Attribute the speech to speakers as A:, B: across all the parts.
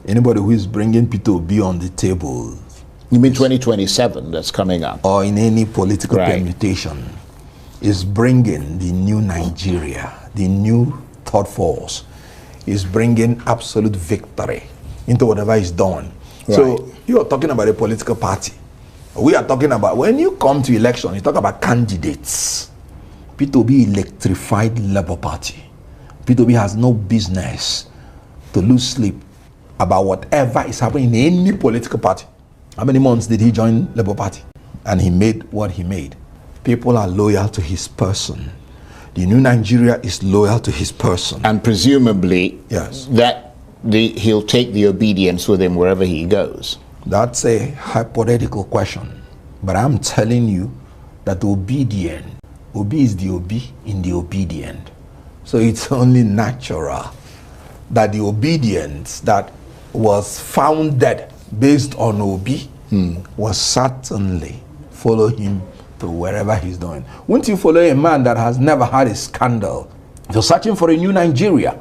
A: Anybody who is bringing Peter Obi on the table,
B: you mean 2027 that's coming up,
A: or in any political permutation, is bringing the new Nigeria, the new third force, is bringing absolute victory into whatever is done. Right. So you are talking about a political party. We are talking about, when you come to election, you talk about candidates. Peter Obi electrified Labour Party. Peter Obi has no business to lose sleep about whatever is happening in any political party. How many months did he join Labour Party? And he made what he made. People are loyal to his person. The new Nigeria is loyal to his person.
B: And presumably,
A: yes,
B: that he'll take the obedience with him wherever he goes.
A: That's a hypothetical question. But I'm telling you that obedient, Obi is the Obi in the obedient. So it's only natural that the obedience that was founded based on Obi was certainly follow him to wherever he's going. Won't you follow a man that has never had a scandal? You're searching for a new Nigeria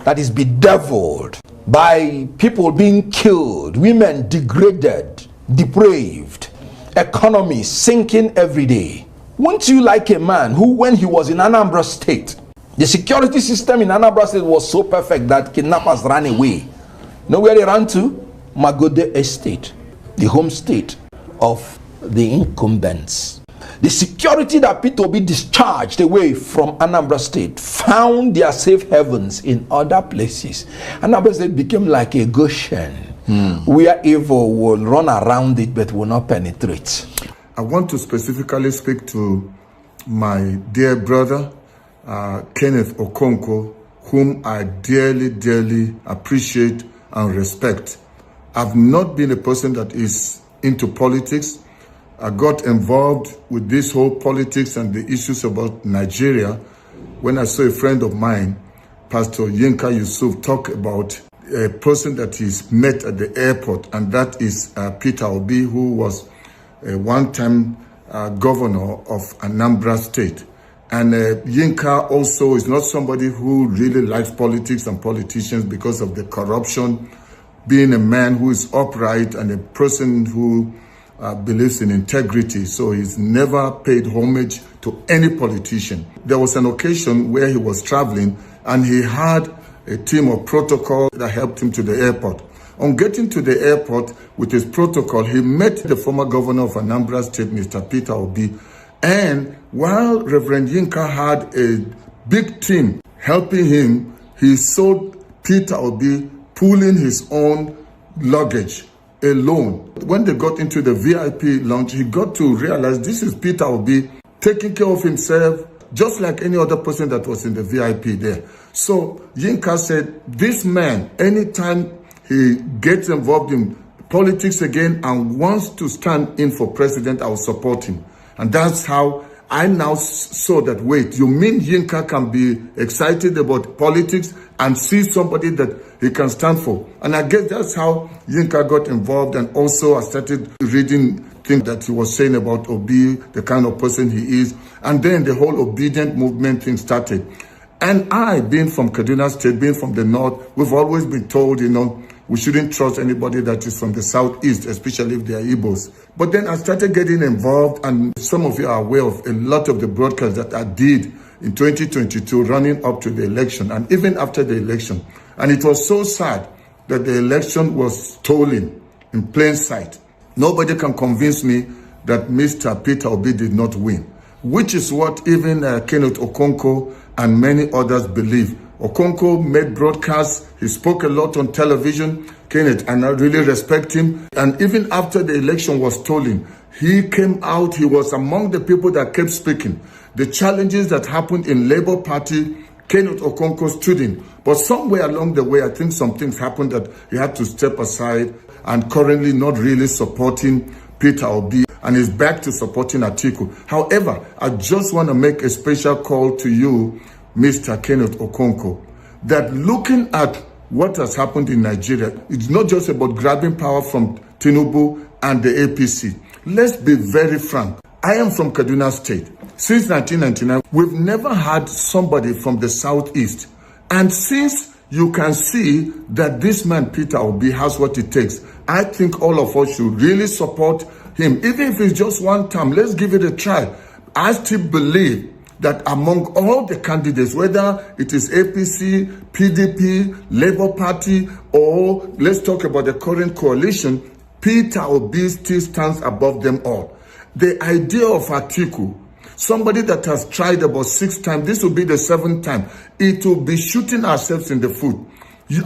A: that is bedeviled by people being killed, women degraded, depraved, economy sinking every day. Won't you like a man who, when he was in Anambra State, the security system in Anambra State was so perfect that kidnappers ran away. You know where they ran to? Magode Estate, the home state of the incumbents. The security that Peter Obi discharged away from Anambra State found their safe havens in other places. Anambra State became like a Goshen, where evil will run around it but will not penetrate.
C: I want to specifically speak to my dear brother, Kenneth Okonkwo, whom I dearly, dearly appreciate and respect. I've not been a person that is into politics. I got involved with this whole politics and the issues about Nigeria when I saw a friend of mine, Pastor Yinka Yusuf, talk about a person that he's met at the airport, and that is Peter Obi, who was a one-time governor of Anambra State. And Yinka also is not somebody who really likes politics and politicians because of the corruption, being a man who is upright and a person who believes in integrity. So he's never paid homage to any politician. There was an occasion where he was traveling and he had a team of protocol that helped him to the airport. On getting to the airport with his protocol, he met the former governor of Anambra State, Mr. Peter Obi. And while Reverend Yinka had a big team helping him, he saw Peter Obi pulling his own luggage alone. When they got into the VIP lounge, he got to realize this is Peter Obi taking care of himself, just like any other person that was in the VIP there. So Yinka said, this man, anytime he gets involved in politics again and wants to stand in for president, I will support him. And that's how I now saw that, wait, you mean Yinka can be excited about politics and see somebody that he can stand for? And I guess that's how Yinka got involved, and also I started reading things that he was saying about Obi, the kind of person he is. And then the whole obedient movement thing started. And I, being from Kaduna State, being from the north, we've always been told, we shouldn't trust anybody that is from the southeast, especially if they are Igbos. But then I started getting involved, and some of you are aware of a lot of the broadcasts that I did in 2022 running up to the election and even after the election. And it was so sad that the election was stolen in plain sight. Nobody can convince me that Mr. Peter Obi did not win, which is what even Kenneth Okonkwo and many others believe. Okonkwo made broadcasts, he spoke a lot on television, Kenneth, and I really respect him. And even after the election was stolen, he came out, he was among the people that kept speaking. The challenges that happened in Labour Party, Kenneth Okonkwo stood in. But somewhere along the way, I think some things happened that he had to step aside, and currently not really supporting Peter Obi, and is back to supporting Atiku. However, I just want to make a special call to you, Mr. Kenneth Okonkwo, that looking at what has happened in Nigeria, it's not just about grabbing power from Tinubu and the APC. Let's be very frank. I am from Kaduna State. Since 1999, we've never had somebody from the southeast. And since you can see that this man, Peter Obi, has what it takes. I think all of us should really support him. Even if it's just one term, let's give it a try. I still believe that among all the candidates, whether it is APC, PDP, Labour Party, or let's talk about the current coalition, Peter Obi still stands above them all. The idea of Atiku, somebody that has tried about 6 times, this will be the 7th time, it will be shooting ourselves in the foot.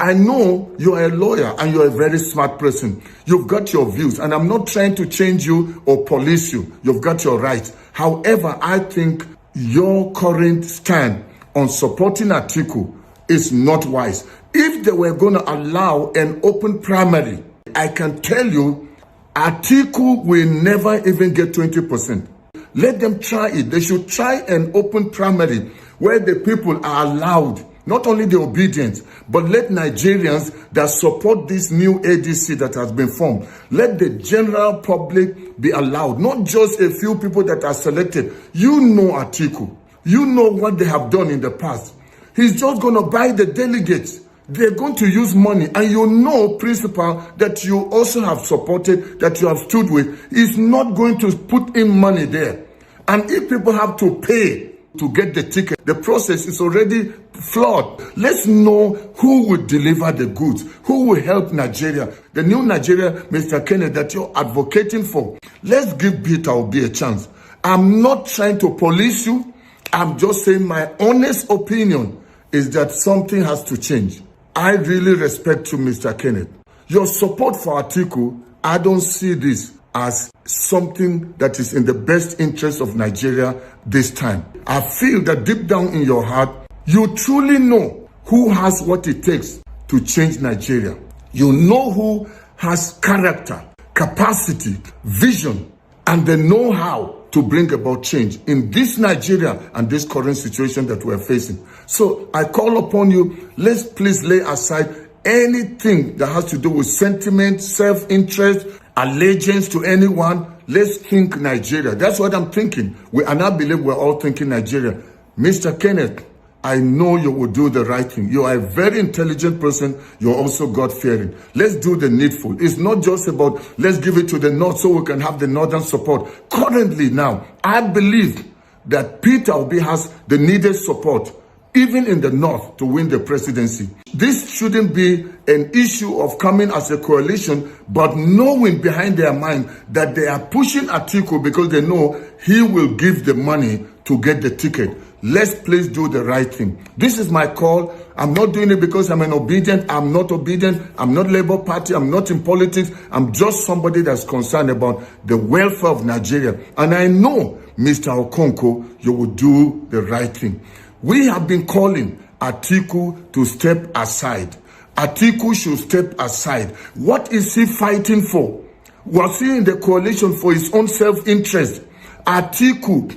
C: I know you are a lawyer and you're a very smart person. You've got your views, and I'm not trying to change you or police you. You've got your rights. However, I think your current stand on supporting Atiku is not wise. If they were going to allow an open primary, I can tell you, Atiku will never even get 20%. Let them try it. They should try an open primary where the people are allowed, not only the obedient, but let Nigerians that support this new ADC that has been formed, let the general public be allowed, not just a few people that are selected. You know Atiku. You know what they have done in the past. He's just going to buy the delegates. They're going to use money, and you know, principal, that you also have supported, that you have stood with, is not going to put in money there. And if people have to pay to get the ticket, the process is already flawed. Let's know who will deliver the goods, who will help Nigeria, the new Nigeria, Mr. Kenneth, that you're advocating for. Let's give Peter Obi a chance. I'm not trying to police you. I'm just saying my honest opinion is that something has to change. I really respect you, Mr. Kenneth. Your support for Atiku, I don't see this as something that is in the best interest of Nigeria this time. I feel that deep down in your heart, you truly know who has what it takes to change Nigeria. You know who has character, capacity, vision, and the know-how to bring about change in this Nigeria and this current situation that we're facing. So I call upon you, let's please lay aside anything that has to do with sentiment, self-interest, allegiance to anyone. Let's think Nigeria. That's what I'm thinking. And I believe we're all thinking Nigeria. Mr. Kenneth, I know you will do the right thing. You are a very intelligent person. You're also God-fearing. Let's do the needful. It's not just about let's give it to the North so we can have the Northern support. Currently now, I believe that Peter Obi has the needed support, even in the North, to win the presidency. This shouldn't be an issue of coming as a coalition, but knowing behind their mind that they are pushing Atiku because they know he will give the money to get the ticket. Let's please do the right thing. This is my call. I'm not doing it because I'm an obedient. I'm not obedient. I'm not Labour Party. I'm not in politics. I'm just somebody that's concerned about the welfare of Nigeria. And I know, Mr. Okonkwo, you will do the right thing. We have been calling Atiku to step aside. Atiku should step aside. What is he fighting for? Was he in the coalition for his own self-interest? Atiku,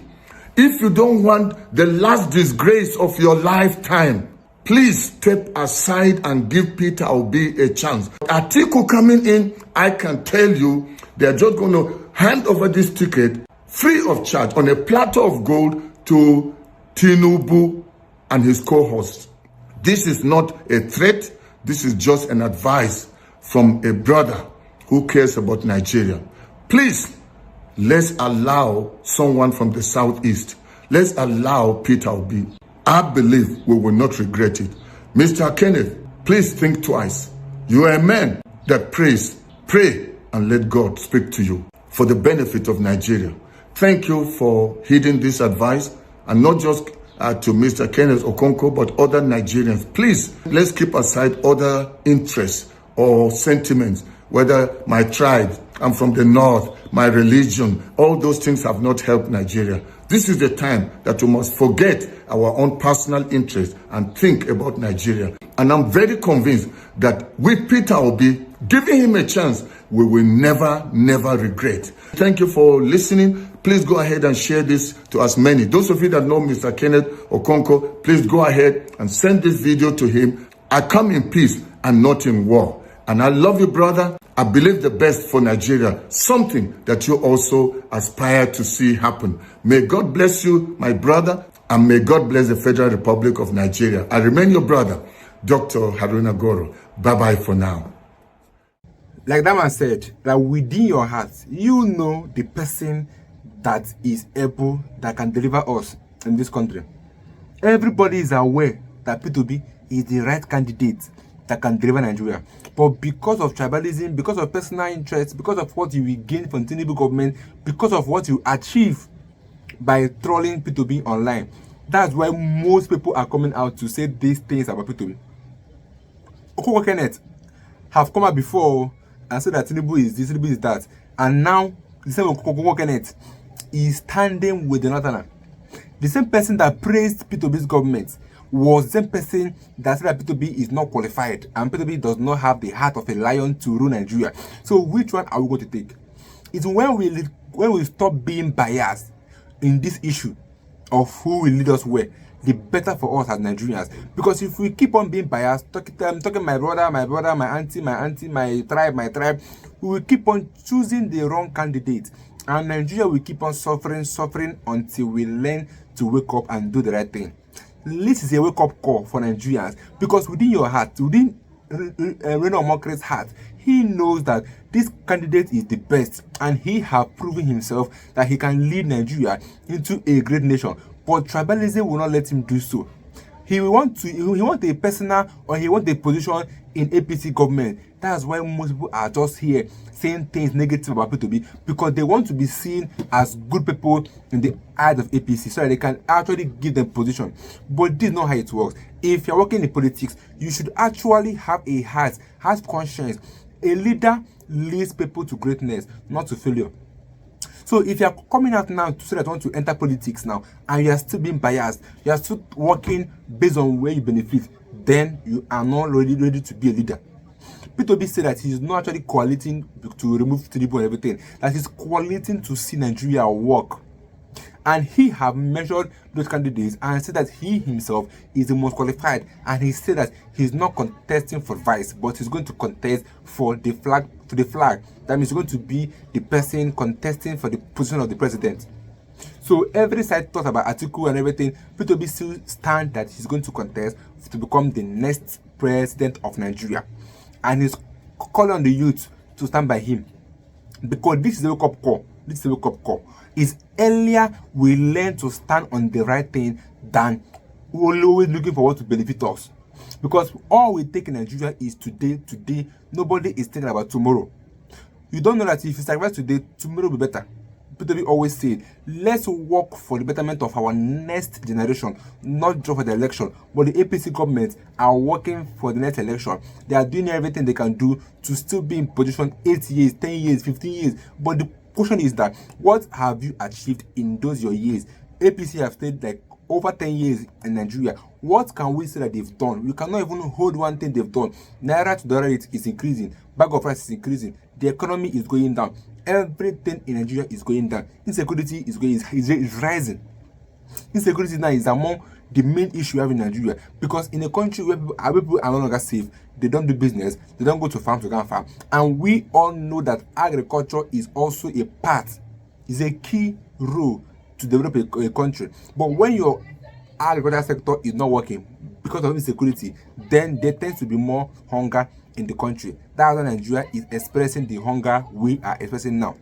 C: if you don't want the last disgrace of your lifetime, please step aside and give Peter Obi a chance. Atiku coming in, I can tell you, they're just going to hand over this ticket free of charge on a platter of gold to Tinubu and his co-hosts. This is not a threat. This is just an advice from a brother who cares about Nigeria. Please, let's allow someone from the Southeast. Let's allow Peter Obi. I believe we will not regret it. Mr. Kenneth, please think twice. You are a man that prays. Pray and let God speak to you for the benefit of Nigeria. Thank you for heeding this advice, and not just to Mr. Kenneth Okonkwo, but other Nigerians. Please, let's keep aside other interests or sentiments, whether my tribe, I'm from the North, my religion, all those things have not helped Nigeria. This is the time that we must forget our own personal interests and think about Nigeria. And I'm very convinced that with Peter Obi, giving him a chance, we will never regret. Thank you for listening. Please go ahead and share this to as many. Those of you that know Mr. Kenneth Okonkwo, please go ahead and send this video to him. I come in peace and not in war. And I love you, brother. I believe the best for Nigeria, something that you also aspire to see happen. May God bless you, my brother, and may God bless the Federal Republic of Nigeria. I remain your brother, Dr. Haruna Goro. Bye-bye for now.
D: Like that man said, that within your heart, you know the person that is able, that can deliver us in this country. Everybody is aware that Peter Obi is the right candidate that can deliver Nigeria. But because of tribalism, because of personal interest, because of what you will gain from Tinubu government, because of what you achieve by trolling Peter Obi online, that's why most people are coming out to say these things about Peter Obi. Okonkwo Kenneth have come out before and said that Tinubu is this, Tinubu is that. And now, the same Okonkwo Kenneth is standing with the Northerner. The same person that praised Peter Obi's government was the same person that said that Peter Obi is not qualified and Peter Obi does not have the heart of a lion to rule Nigeria. So which one are we going to take? It's when we stop being biased in this issue of who will lead us where, the better for us as Nigerians. Because if we keep on being biased, talking my brother, my auntie, my tribe, we will keep on choosing the wrong candidate. And Nigeria will keep on suffering until we learn to wake up and do the right thing. This is a wake-up call for Nigerians. Because within your heart, within Reno Omokre's heart, he knows that this candidate is the best. And he has proven himself that he can lead Nigeria into a great nation. But tribalism will not let him do so. He wants a personal, or he wants a position in APC government. That's why most people are just here saying things negative about Peter Obi, because they want to be seen as good people in the eyes of APC so that they can actually give them position. But this is not how it works. If you're working in politics, you should actually have a heart, have conscience. A leader leads people to greatness, not to failure. So if you are coming out now to say that you want to enter politics now, and you are still being biased, you are still working based on where you benefit, then you are not ready to be a leader. Peter Obi said that he is not actually coaliting to remove Tinubu and everything, that he's coaliting to see Nigeria work. And he have measured those candidates and said that he himself is the most qualified. And he said that he's not contesting for vice, but he's going to contest for the flag. That means he's going to be the person contesting for the position of the president. So every side talks about Atiku and everything. Peter Obi still stands that he's going to contest to become the next president of Nigeria. And he's calling on the youth to stand by him. Because this is a wake-up call. This is a wake-up call. Is earlier we learn to stand on the right thing than always looking for what to benefit us. Because all we take in Nigeria is today. Nobody is thinking about tomorrow. You don't know that if you sacrifice today, tomorrow will be better. Peter Obi always said, let's work for the betterment of our next generation, not just for the election. But the APC government are working for the next election. They are doing everything they can do to still be in position 8 years, 10 years, 15 years. But the question is that, what have you achieved in those your years? APC have stayed like over 10 years in Nigeria. What can we say that they've done? We cannot even hold one thing they've done. Naira to dollar rate is increasing. Bag of rice is increasing. The economy is going down. Everything in Nigeria is going down. Insecurity is rising. Insecurity now is among the main issue we have in Nigeria, because in a country where people are no longer safe, they don't do business, they don't go to farm to go and farm. And we all know that agriculture is also a part, is a key role to develop a country. But when your agricultural sector is not working because of insecurity, then there tends to be more hunger in the country. That's why Nigeria is expressing the hunger we are expressing now.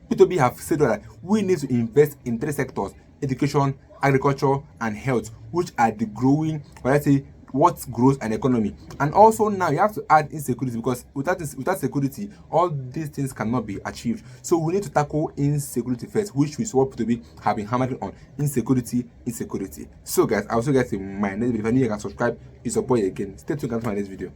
D: Peter Obi have said that we need to invest in 3 sectors: education, agriculture, and health, which are the growing, or let's say, what grows an economy. And also now you have to add insecurity, because without security, all these things cannot be achieved. So we need to tackle insecurity first, which is what Peter Obi have been hammering on: insecurity. So guys, I'll also get in my next video. If you can subscribe, it's your boy again. Stay tuned for my next video.